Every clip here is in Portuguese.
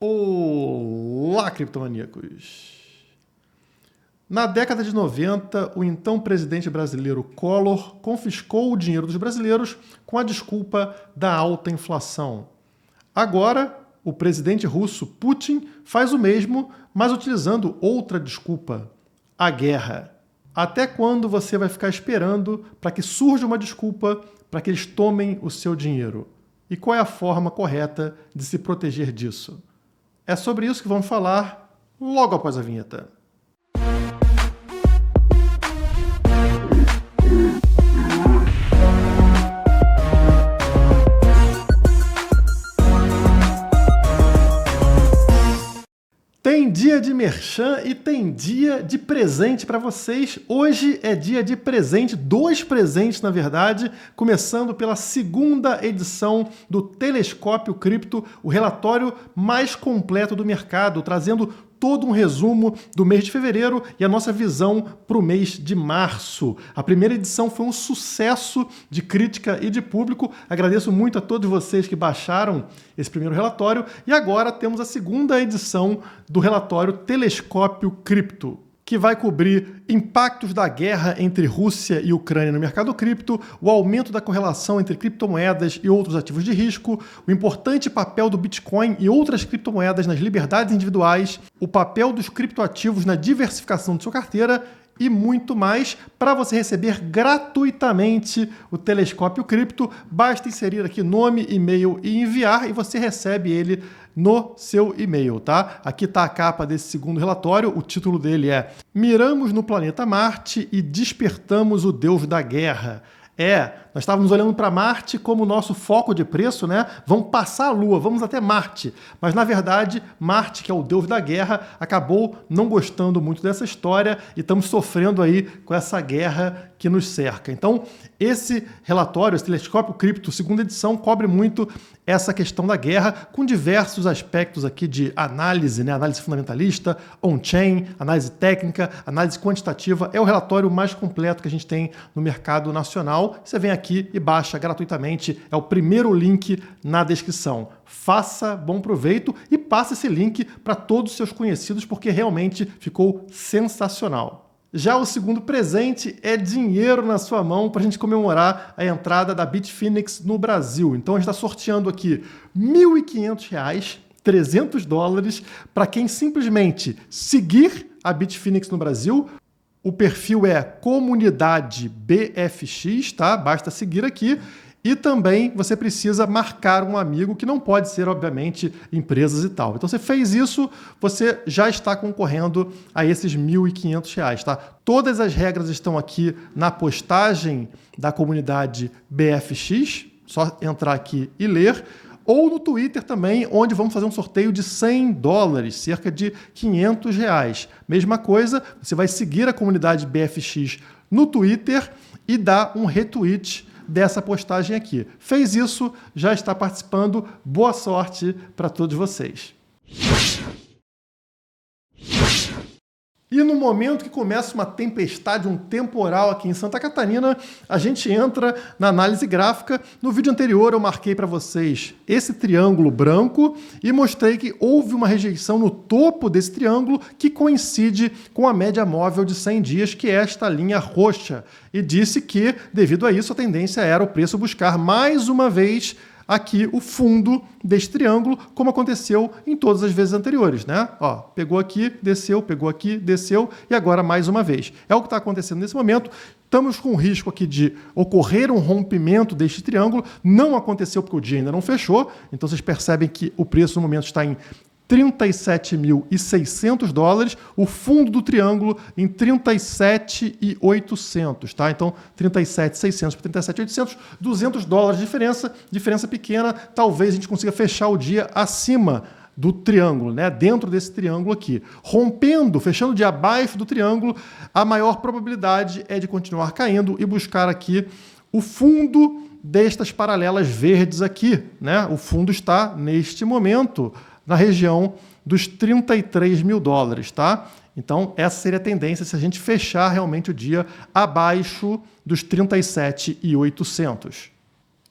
Olá, criptomaníacos! Na década de 90, o então presidente brasileiro Collor confiscou o dinheiro dos brasileiros com a desculpa da alta inflação. Agora, o presidente russo Putin faz o mesmo, mas utilizando outra desculpa: a guerra. Até quando você vai ficar esperando para que surja uma desculpa para que eles tomem o seu dinheiro? E qual é a forma correta de se proteger disso? É sobre isso que vamos falar logo após a vinheta. Tem dia de merchan e tem dia de presente para vocês. Hoje é dia de presente, 2 presentes na verdade, começando pela segunda edição do Telescópio Cripto, o relatório mais completo do mercado, trazendo todo um resumo do mês de fevereiro e a nossa visão para o mês de março. A primeira edição foi um sucesso de crítica e de público. Agradeço muito a todos vocês que baixaram esse primeiro relatório. E agora temos a segunda edição do relatório Telescópio Cripto, que vai cobrir impactos da guerra entre Rússia e Ucrânia no mercado cripto, o aumento da correlação entre criptomoedas e outros ativos de risco, o importante papel do Bitcoin e outras criptomoedas nas liberdades individuais, o papel dos criptoativos na diversificação de sua carteira e muito mais. Para você receber gratuitamente o Telescópio Cripto, basta inserir aqui nome, e-mail e enviar e você recebe ele no seu e-mail, tá? Aqui está a capa desse segundo relatório, o título dele é Miramos no planeta Marte e despertamos o Deus da Guerra. Nós estávamos olhando para Marte como nosso foco de preço, né? Vamos passar a Lua, vamos até Marte. Mas, na verdade, Marte, que é o deus da guerra, acabou não gostando muito dessa história e estamos sofrendo aí com essa guerra que nos cerca. Então, esse relatório, esse Telescópio Cripto, segunda edição, cobre muito essa questão da guerra, com diversos aspectos aqui de análise, né? Análise fundamentalista, on-chain, análise técnica, análise quantitativa. É o relatório mais completo que a gente tem no mercado nacional. Você vem aqui e baixa gratuitamente. É o primeiro link na descrição. Faça bom proveito e passe esse link para todos os seus conhecidos, porque realmente ficou sensacional. Já o segundo presente é dinheiro na sua mão para a gente comemorar a entrada da Bitfinex no Brasil. Então a gente está sorteando aqui R$ 1.500, $300, para quem simplesmente seguir a Bitfinex no Brasil. O perfil é Comunidade BFX, tá? Basta seguir aqui. E também você precisa marcar um amigo, que não pode ser, obviamente, empresas e tal. Então, você fez isso, você já está concorrendo a esses R$ 1.500, tá? Todas as regras estão aqui na postagem da comunidade BFX, só entrar aqui e ler. Ou no Twitter também, onde vamos fazer um sorteio de $100, cerca de R$ 500. Mesma coisa, você vai seguir a comunidade BFX no Twitter e dar um retweet dessa postagem aqui. Fez isso, já está participando. Boa sorte para todos vocês. E no momento que começa uma tempestade, um temporal aqui em Santa Catarina, a gente entra na análise gráfica. No vídeo anterior eu marquei para vocês esse triângulo branco e mostrei que houve uma rejeição no topo desse triângulo que coincide com a média móvel de 100 dias, que é esta linha roxa. E disse que, devido a isso, a tendência era o preço buscar mais uma vez aqui o fundo deste triângulo, como aconteceu em todas as vezes anteriores, né? Ó, pegou aqui, desceu, pegou aqui, desceu e agora mais uma vez. É o que está acontecendo nesse momento. Estamos com o risco aqui de ocorrer um rompimento deste triângulo. Não aconteceu porque o dia ainda não fechou. Então vocês percebem que o preço no momento está em $37.600, o fundo do triângulo em 37.800, tá? Então, 37.600 para 37.800, $200 de diferença pequena. Talvez a gente consiga fechar o dia acima do triângulo, né? Dentro desse triângulo aqui. Rompendo, fechando o dia abaixo do triângulo, a maior probabilidade é de continuar caindo e buscar aqui o fundo destas paralelas verdes aqui, né? O fundo está, neste momento, na região dos $33 mil, tá? Então, essa seria a tendência se a gente fechar realmente o dia abaixo dos 37.800.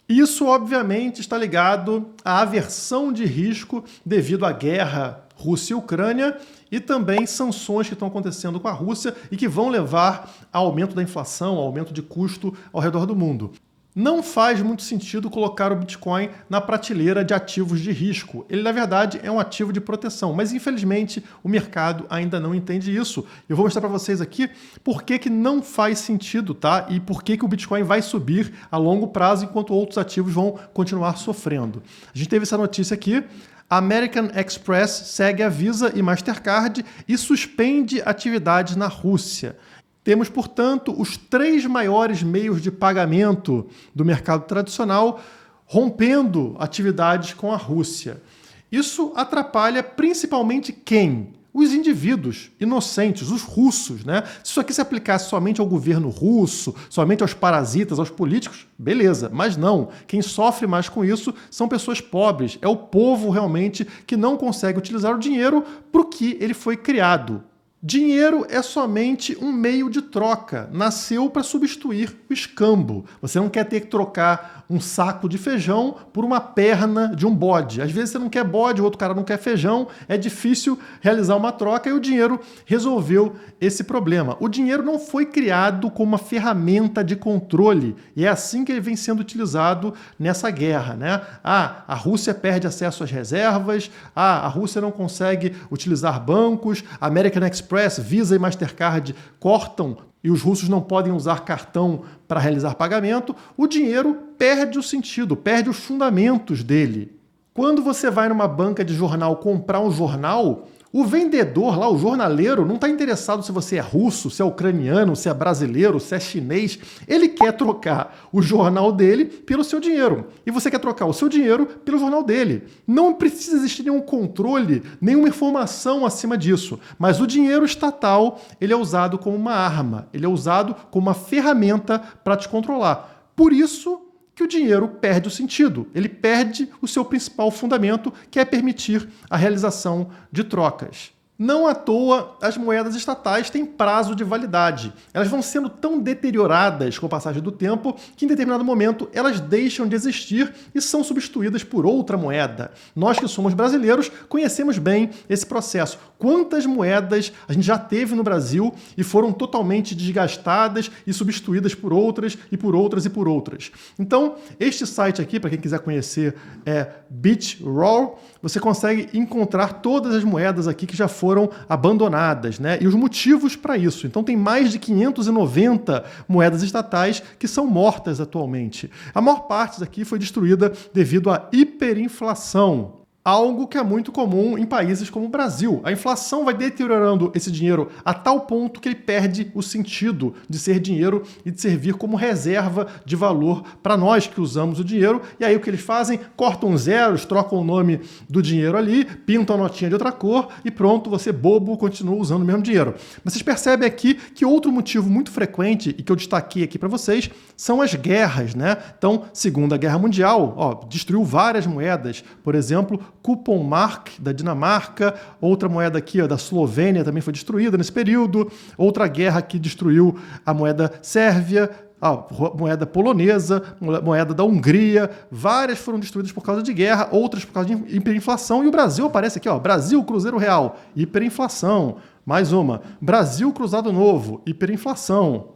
Isso, obviamente, está ligado à aversão de risco devido à guerra Rússia e Ucrânia e também sanções que estão acontecendo com a Rússia e que vão levar a aumento da inflação, aumento de custo ao redor do mundo. Não faz muito sentido colocar o Bitcoin na prateleira de ativos de risco. Ele, na verdade, é um ativo de proteção, mas infelizmente o mercado ainda não entende isso. Eu vou mostrar para vocês aqui por que não faz sentido, tá? E por que o Bitcoin vai subir a longo prazo enquanto outros ativos vão continuar sofrendo. A gente teve essa notícia aqui. A American Express segue a Visa e Mastercard e suspende atividades na Rússia. Temos, portanto, os 3 maiores meios de pagamento do mercado tradicional rompendo atividades com a Rússia. Isso atrapalha principalmente quem? Os indivíduos inocentes, os russos, né? Se isso aqui se aplicasse somente ao governo russo, somente aos parasitas, aos políticos, beleza. Mas não. Quem sofre mais com isso são pessoas pobres. É o povo realmente que não consegue utilizar o dinheiro para o que ele foi criado. Dinheiro é somente um meio de troca, nasceu para substituir o escambo. Você não quer ter que trocar um saco de feijão por uma perna de um bode. Às vezes você não quer bode, o outro cara não quer feijão, é difícil realizar uma troca e o dinheiro resolveu esse problema. O dinheiro não foi criado como uma ferramenta de controle e é assim que ele vem sendo utilizado nessa guerra, né? A Rússia perde acesso às reservas, a Rússia não consegue utilizar bancos, a American Express, Visa e Mastercard cortam e os russos não podem usar cartão para realizar pagamento, o dinheiro perde o sentido, perde os fundamentos dele. Quando você vai numa banca de jornal comprar um jornal, o vendedor lá, o jornaleiro, não está interessado se você é russo, se é ucraniano, se é brasileiro, se é chinês. Ele quer trocar o jornal dele pelo seu dinheiro. E você quer trocar o seu dinheiro pelo jornal dele. Não precisa existir nenhum controle, nenhuma informação acima disso. Mas o dinheiro estatal, ele é usado como uma arma. Ele é usado como uma ferramenta para te controlar. Por isso que o dinheiro perde o sentido. Ele perde o seu principal fundamento, que é permitir a realização de trocas. Não à toa, as moedas estatais têm prazo de validade. Elas vão sendo tão deterioradas com a passagem do tempo que, em determinado momento, elas deixam de existir e são substituídas por outra moeda. Nós que somos brasileiros conhecemos bem esse processo. Quantas moedas a gente já teve no Brasil e foram totalmente desgastadas e substituídas por outras e por outras e por outras. Então, este site aqui, para quem quiser conhecer, é BitRoll. Você consegue encontrar todas as moedas aqui que já foram abandonadas, né? E os motivos para isso. Então tem mais de 590 moedas estatais que são mortas atualmente. A maior parte daqui foi destruída devido à hiperinflação. Algo que é muito comum em países como o Brasil. A inflação vai deteriorando esse dinheiro a tal ponto que ele perde o sentido de ser dinheiro e de servir como reserva de valor para nós que usamos o dinheiro. E aí o que eles fazem? Cortam zeros, trocam o nome do dinheiro ali, pintam a notinha de outra cor e pronto, você bobo continua usando o mesmo dinheiro. Mas vocês percebem aqui que outro motivo muito frequente e que eu destaquei aqui para vocês são as guerras, né? Então, Segunda Guerra Mundial, destruiu várias moedas. Por exemplo, Coupon Mark, da Dinamarca, outra moeda aqui da Eslovênia também foi destruída nesse período, outra guerra que destruiu a moeda sérvia, a moeda polonesa, moeda da Hungria, várias foram destruídas por causa de guerra, outras por causa de hiperinflação, e o Brasil aparece aqui, Brasil Cruzeiro Real, hiperinflação, mais uma, Brasil Cruzado Novo, hiperinflação.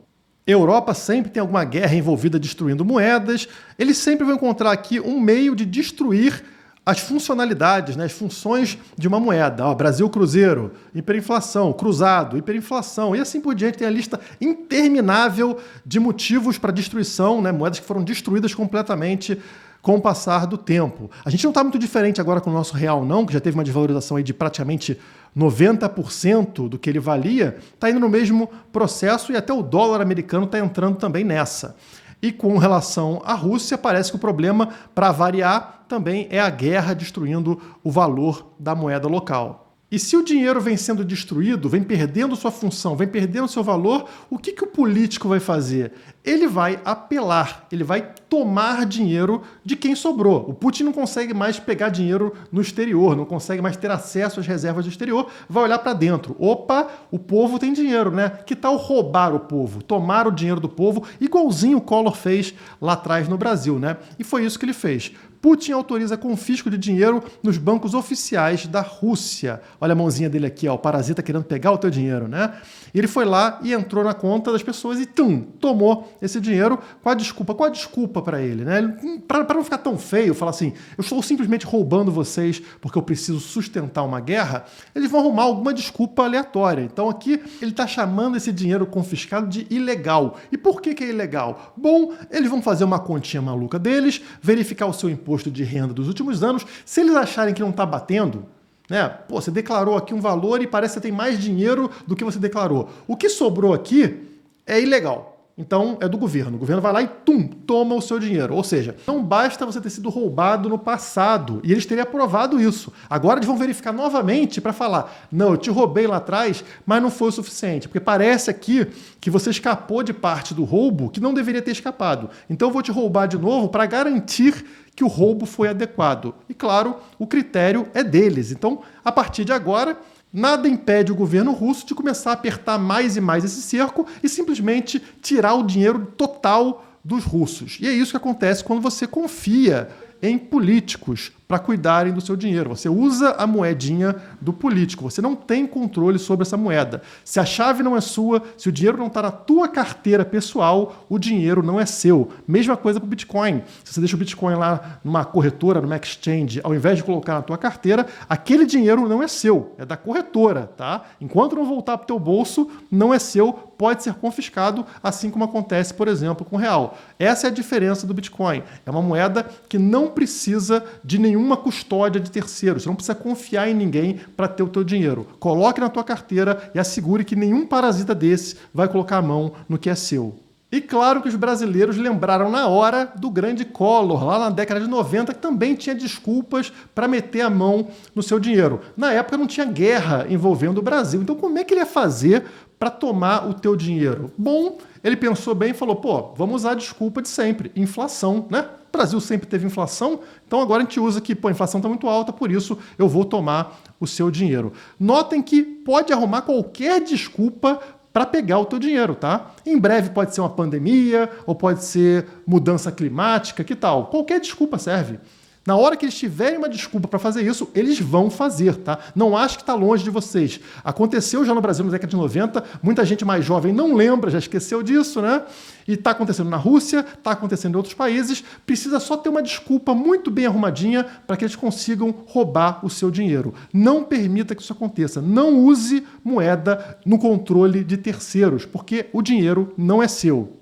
Europa sempre tem alguma guerra envolvida destruindo moedas, eles sempre vão encontrar aqui um meio de destruir as funcionalidades, né, as funções de uma moeda. Brasil Cruzeiro, hiperinflação, cruzado, hiperinflação, e assim por diante. Tem a lista interminável de motivos para destruição, né, moedas que foram destruídas completamente com o passar do tempo. A gente não está muito diferente agora com o nosso real, não, que já teve uma desvalorização aí de praticamente 90% do que ele valia, está indo no mesmo processo e até o dólar americano está entrando também nessa. E com relação à Rússia, parece que o problema, para variar, também é a guerra destruindo o valor da moeda local. E se o dinheiro vem sendo destruído, vem perdendo sua função, vem perdendo seu valor, o que o político vai fazer? Ele vai apelar, ele vai tomar dinheiro de quem sobrou. O Putin não consegue mais pegar dinheiro no exterior, não consegue mais ter acesso às reservas do exterior, vai olhar para dentro. Opa, o povo tem dinheiro, né? Que tal roubar o povo, tomar o dinheiro do povo, igualzinho o Collor fez lá atrás no Brasil, né? E foi isso que ele fez. Putin autoriza confisco de dinheiro nos bancos oficiais da Rússia. Olha a mãozinha dele aqui, ó, o parasita querendo pegar o teu dinheiro, né? Ele foi lá e entrou na conta das pessoas e tomou esse dinheiro com a desculpa. Qual a desculpa para ele, né? Para não ficar tão feio, falar assim, eu estou simplesmente roubando vocês porque eu preciso sustentar uma guerra, eles vão arrumar alguma desculpa aleatória. Então aqui ele está chamando esse dinheiro confiscado de ilegal. E por que é ilegal? Bom, eles vão fazer uma continha maluca deles, verificar o seu imposto de renda dos últimos anos. Se eles acharem que não está batendo, né? Pô, você declarou aqui um valor e parece que você tem mais dinheiro do que você declarou. O que sobrou aqui é ilegal. Então, é do governo. O governo vai lá e toma o seu dinheiro. Ou seja, não basta você ter sido roubado no passado. E eles teriam aprovado isso. Agora eles vão verificar novamente para falar, não, eu te roubei lá atrás, mas não foi o suficiente. Porque parece aqui que você escapou de parte do roubo que não deveria ter escapado. Então eu vou te roubar de novo para garantir que o roubo foi adequado. E claro, o critério é deles. Então, a partir de agora, nada impede o governo russo de começar a apertar mais e mais esse cerco e simplesmente tirar o dinheiro total dos russos. E é isso que acontece quando você confia em políticos para cuidarem do seu dinheiro. Você usa a moedinha do político, você não tem controle sobre essa moeda. Se a chave não é sua, se o dinheiro não está na tua carteira pessoal, o dinheiro não é seu. Mesma coisa para o Bitcoin. Se você deixa o Bitcoin lá numa corretora, numa exchange, ao invés de colocar na tua carteira, aquele dinheiro não é seu, é da corretora, tá? Enquanto não voltar para o teu bolso, não é seu, pode ser confiscado, assim como acontece, por exemplo, com o real. Essa é a diferença do Bitcoin. É uma moeda que não precisa de nenhuma custódia de terceiros. Você não precisa confiar em ninguém para ter o teu dinheiro. Coloque na tua carteira e assegure que nenhum parasita desse vai colocar a mão no que é seu. E claro que os brasileiros lembraram na hora do grande Collor, lá na década de 90, que também tinha desculpas para meter a mão no seu dinheiro. Na época não tinha guerra envolvendo o Brasil. Então como é que ele ia fazer para tomar o teu dinheiro? Bom, ele pensou bem e falou, pô, vamos usar a desculpa de sempre, inflação, né? O Brasil sempre teve inflação, então agora a gente usa que, pô, a inflação está muito alta, por isso eu vou tomar o seu dinheiro. Notem que pode arrumar qualquer desculpa para pegar o teu dinheiro, tá? Em breve pode ser uma pandemia, ou pode ser mudança climática, que tal? Qualquer desculpa serve. Na hora que eles tiverem uma desculpa para fazer isso, eles vão fazer, tá? Não acho que está longe de vocês. Aconteceu já no Brasil na década de 90, muita gente mais jovem não lembra, já esqueceu disso, né? E está acontecendo na Rússia, está acontecendo em outros países, precisa só ter uma desculpa muito bem arrumadinha para que eles consigam roubar o seu dinheiro. Não permita que isso aconteça. Não use moeda no controle de terceiros, porque o dinheiro não é seu.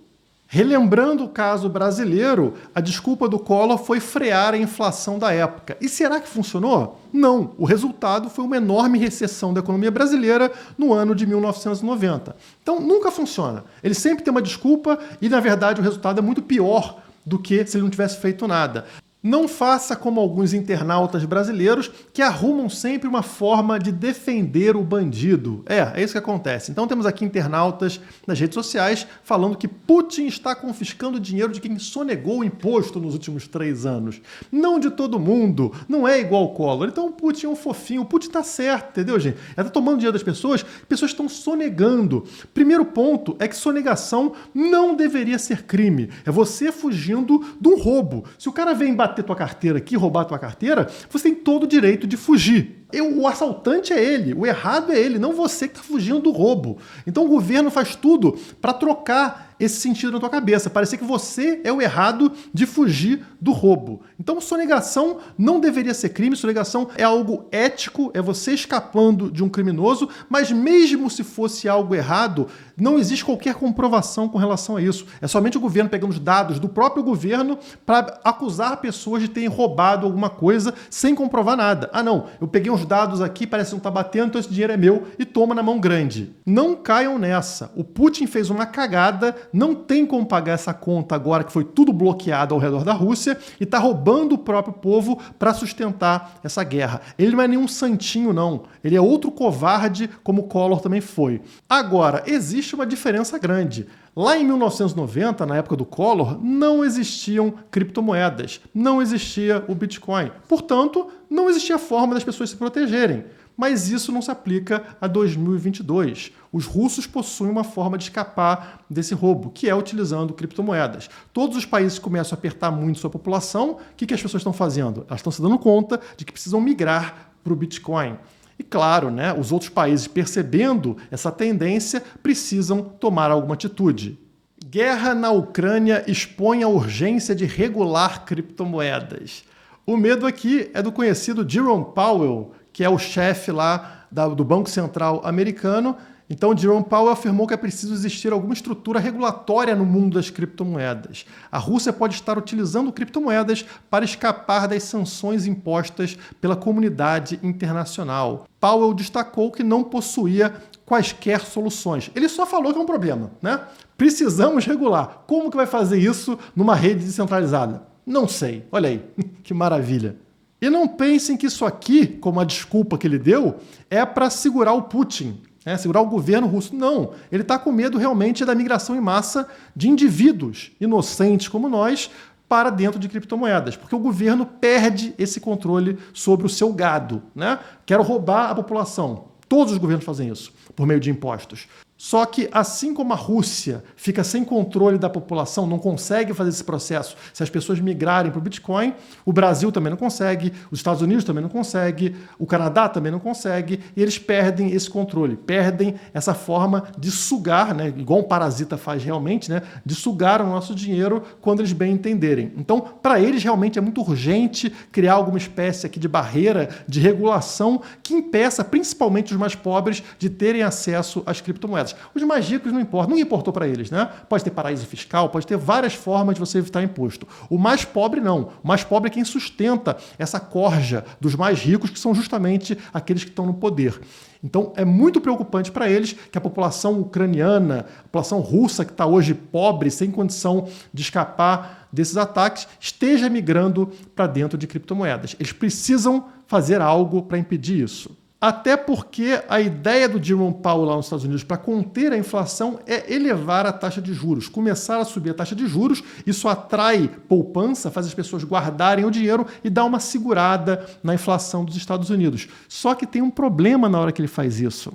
Relembrando o caso brasileiro, a desculpa do Collor foi frear a inflação da época. E será que funcionou? Não. O resultado foi uma enorme recessão da economia brasileira no ano de 1990. Então, nunca funciona. Ele sempre tem uma desculpa e, na verdade, o resultado é muito pior do que se ele não tivesse feito nada. Não faça como alguns internautas brasileiros que arrumam sempre uma forma de defender o bandido. É isso que acontece. Então temos aqui internautas nas redes sociais falando que Putin está confiscando dinheiro de quem sonegou o imposto nos últimos 3 anos. Não de todo mundo, não é igual o Collor. Então o Putin é um fofinho, o Putin está certo, entendeu, gente? Ele está tomando dinheiro das pessoas estão sonegando. Primeiro ponto é que sonegação não deveria ser crime. É você fugindo de um roubo. Se o cara vem bater tua carteira aqui, roubar tua carteira, você tem todo o direito de fugir. O assaltante é ele, o errado é ele, não você que está fugindo do roubo. Então o governo faz tudo para trocar esse sentido na tua cabeça, parecer que você é o errado de fugir do roubo. Então sonegação não deveria ser crime, sonegação é algo ético, é você escapando de um criminoso, mas mesmo se fosse algo errado, não existe qualquer comprovação com relação a isso. É somente o governo pegando os dados do próprio governo para acusar pessoas de terem roubado alguma coisa sem comprovar nada. Ah não, eu peguei uns dados aqui, parece que não está batendo, então esse dinheiro é meu e toma na mão grande. Não caiam nessa. O Putin fez uma cagada não tem como pagar essa conta agora que foi tudo bloqueado ao redor da Rússia e está roubando o próprio povo para sustentar essa guerra. Ele não é nenhum santinho, não. Ele é outro covarde, como o Collor também foi. Agora, existe uma diferença grande. Lá em 1990, na época do Collor, não existiam criptomoedas, não existia o Bitcoin. Portanto, não existia forma das pessoas se protegerem. Mas isso não se aplica a 2022. Os russos possuem uma forma de escapar desse roubo, que é utilizando criptomoedas. Todos os países começam a apertar muito sua população. O que as pessoas estão fazendo? Elas estão se dando conta de que precisam migrar para o Bitcoin. E claro, né, os outros países, percebendo essa tendência, precisam tomar alguma atitude. Guerra na Ucrânia expõe a urgência de regular criptomoedas. O medo aqui é do conhecido Jerome Powell, que é o chefe lá do Banco Central americano. Então, Jerome Powell afirmou que é preciso existir alguma estrutura regulatória no mundo das criptomoedas. A Rússia pode estar utilizando criptomoedas para escapar das sanções impostas pela comunidade internacional. Powell destacou que não possuía quaisquer soluções. Ele só falou que é um problema, né? Precisamos regular. Como que vai fazer isso numa rede descentralizada? Não sei. Olha aí, que maravilha. E não pensem que isso aqui, como a desculpa que ele deu, é para segurar o Putin, segurar o governo russo. Não, ele está com medo realmente da migração em massa de indivíduos inocentes como nós para dentro de criptomoedas, porque o governo perde esse controle sobre o seu gado, né? Quero roubar a população. Todos os governos fazem isso, por meio de impostos. Só que, assim como a Rússia fica sem controle da população, não consegue fazer esse processo se as pessoas migrarem para o Bitcoin, o Brasil também não consegue, os Estados Unidos também não consegue, o Canadá também não consegue, e eles perdem esse controle, perdem essa forma de sugar, né, igual um parasita faz realmente, né, de sugar o nosso dinheiro quando eles bem entenderem. Então, para eles, realmente é muito urgente criar alguma espécie aqui de barreira, de regulação que impeça, principalmente os mais pobres, de terem acesso às criptomoedas. Os mais ricos não importa, não importou para eles, né? Pode ter paraíso fiscal, pode ter várias formas de você evitar imposto. O mais pobre não. O mais pobre é quem sustenta essa corja dos mais ricos, que são justamente aqueles que estão no poder. Então é muito preocupante para eles que a população ucraniana, a população russa que está hoje pobre, sem condição de escapar desses ataques, esteja migrando para dentro de criptomoedas. Eles precisam fazer algo para impedir isso. Até porque a ideia do Jerome Powell lá nos Estados Unidos para conter a inflação é elevar a taxa de juros, começar a subir a taxa de juros. Isso atrai poupança, faz as pessoas guardarem o dinheiro e dá uma segurada na inflação dos Estados Unidos. Só que tem um problema na hora que ele faz isso.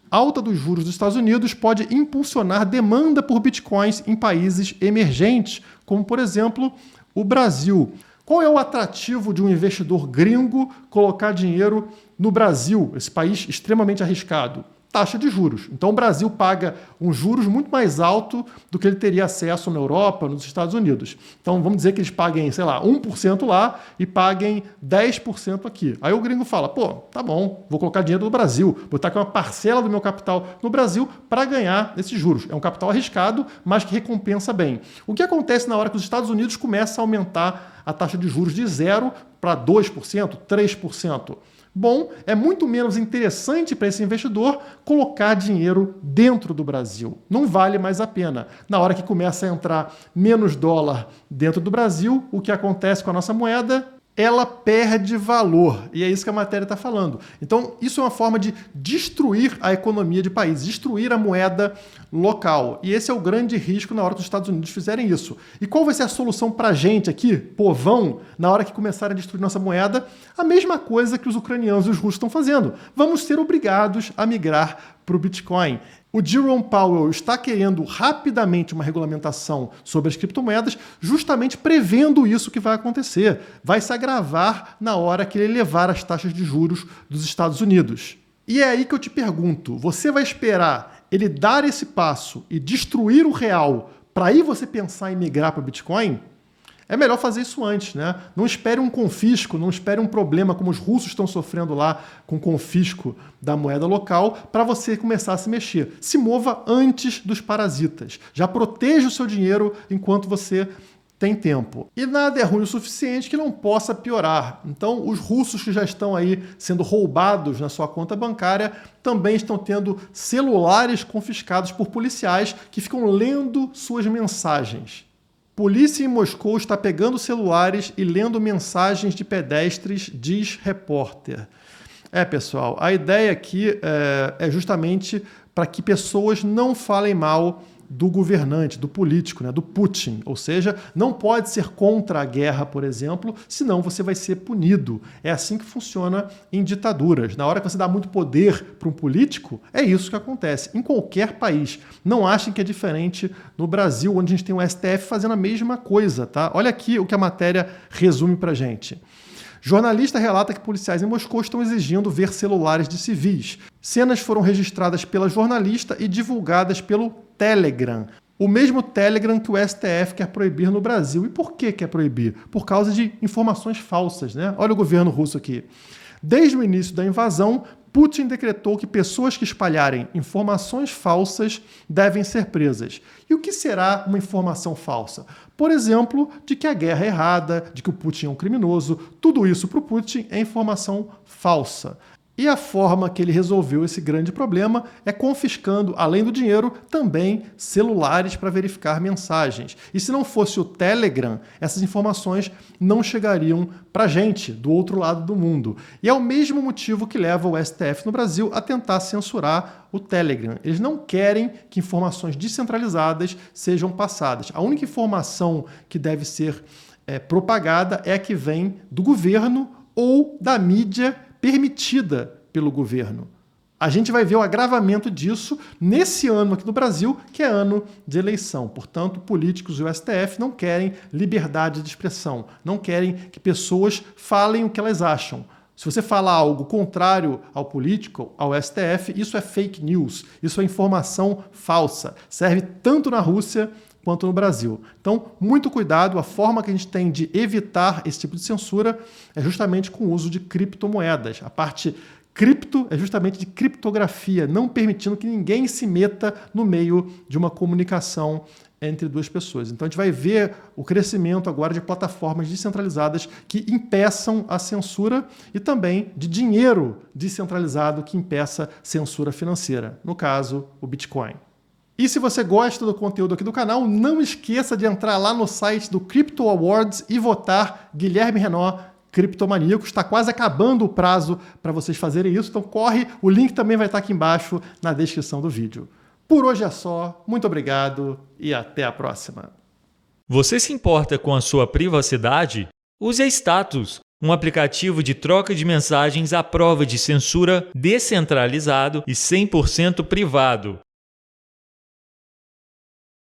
A alta dos juros dos Estados Unidos pode impulsionar demanda por bitcoins em países emergentes, como, por exemplo, o Brasil. Qual é o atrativo de um investidor gringo colocar dinheiro no Brasil, esse país extremamente arriscado? Taxa de juros. Então o Brasil paga um juros muito mais alto do que ele teria acesso na Europa, nos Estados Unidos. Então vamos dizer que eles paguem, sei lá, 1% lá e paguem 10% aqui. Aí o gringo fala, pô, tá bom, vou colocar dinheiro no Brasil, vou botar aqui uma parcela do meu capital no Brasil para ganhar esses juros. É um capital arriscado, mas que recompensa bem. O que acontece na hora que os Estados Unidos começam a aumentar a taxa de juros de 0 para 2%, 3%? Bom, é muito menos interessante para esse investidor colocar dinheiro dentro do Brasil. Não vale mais a pena. Na hora que começa a entrar menos dólar dentro do Brasil, o que acontece com a nossa moeda? Ela perde valor. E é isso que a matéria está falando. Então, isso é uma forma de destruir a economia de país, destruir a moeda local. E esse é o grande risco na hora que os Estados Unidos fizerem isso. E qual vai ser a solução para a gente aqui, povão, na hora que começarem a destruir nossa moeda? A mesma coisa que os ucranianos e os russos estão fazendo. Vamos ser obrigados a migrar para o Bitcoin. O Jerome Powell está querendo rapidamente uma regulamentação sobre as criptomoedas, justamente prevendo isso que vai acontecer. Vai se agravar na hora que ele elevar as taxas de juros dos Estados Unidos. E é aí que eu te pergunto, você vai esperar ele dar esse passo e destruir o real para aí você pensar em migrar para o Bitcoin? É melhor fazer isso antes, né? Não espere um confisco, não espere um problema como os russos estão sofrendo lá com o confisco da moeda local para você começar a se mexer. Se mova antes dos parasitas. Já proteja o seu dinheiro enquanto você tem tempo. E nada é ruim o suficiente que não possa piorar. Então, os russos que já estão aí sendo roubados na sua conta bancária também estão tendo celulares confiscados por policiais que ficam lendo suas mensagens. Polícia em Moscou está pegando celulares e lendo mensagens de pedestres, diz repórter. Pessoal, a ideia aqui é justamente para que pessoas não falem mal do governante, do político, né, do Putin. Ou seja, não pode ser contra a guerra, por exemplo, senão você vai ser punido. É assim que funciona em ditaduras. Na hora que você dá muito poder para um político, é isso que acontece em qualquer país. Não achem que é diferente no Brasil, onde a gente tem o STF fazendo a mesma coisa, tá? Olha aqui o que a matéria resume pra gente. Jornalista relata que policiais em Moscou estão exigindo ver celulares de civis. Cenas foram registradas pela jornalista e divulgadas pelo Telegram. O mesmo Telegram que o STF quer proibir no Brasil. E por que quer proibir? Por causa de informações falsas, né? Olha o governo russo aqui. Desde o início da invasão, Putin decretou que pessoas que espalharem informações falsas devem ser presas. E o que será uma informação falsa? Por exemplo, de que a guerra é errada, de que o Putin é um criminoso. Tudo isso para o Putin é informação falsa. E a forma que ele resolveu esse grande problema é confiscando, além do dinheiro, também celulares para verificar mensagens. E se não fosse o Telegram, essas informações não chegariam para a gente, do outro lado do mundo. E é o mesmo motivo que leva o STF no Brasil a tentar censurar o Telegram. Eles não querem que informações descentralizadas sejam passadas. A única informação que deve ser propagada é a que vem do governo ou da mídia permitida pelo governo. A gente vai ver o agravamento disso nesse ano aqui no Brasil, que é ano de eleição. Portanto, políticos e o STF não querem liberdade de expressão, não querem que pessoas falem o que elas acham. Se você falar algo contrário ao político, ao STF, isso é fake news, isso é informação falsa. Serve tanto na Rússia quanto no Brasil. Então, muito cuidado, a forma que a gente tem de evitar esse tipo de censura é justamente com o uso de criptomoedas. A parte cripto é justamente de criptografia, não permitindo que ninguém se meta no meio de uma comunicação entre duas pessoas. Então, a gente vai ver o crescimento agora de plataformas descentralizadas que impeçam a censura e também de dinheiro descentralizado que impeça censura financeira, no caso, o Bitcoin. E se você gosta do conteúdo aqui do canal, não esqueça de entrar lá no site do Crypto Awards e votar Guilherme Renaud, Criptomaníacos. Está quase acabando o prazo para vocês fazerem isso, então corre, o link também vai estar aqui embaixo na descrição do vídeo. Por hoje é só, muito obrigado e até a próxima. Você se importa com a sua privacidade? Use a Status, um aplicativo de troca de mensagens à prova de censura, descentralizado e 100% privado.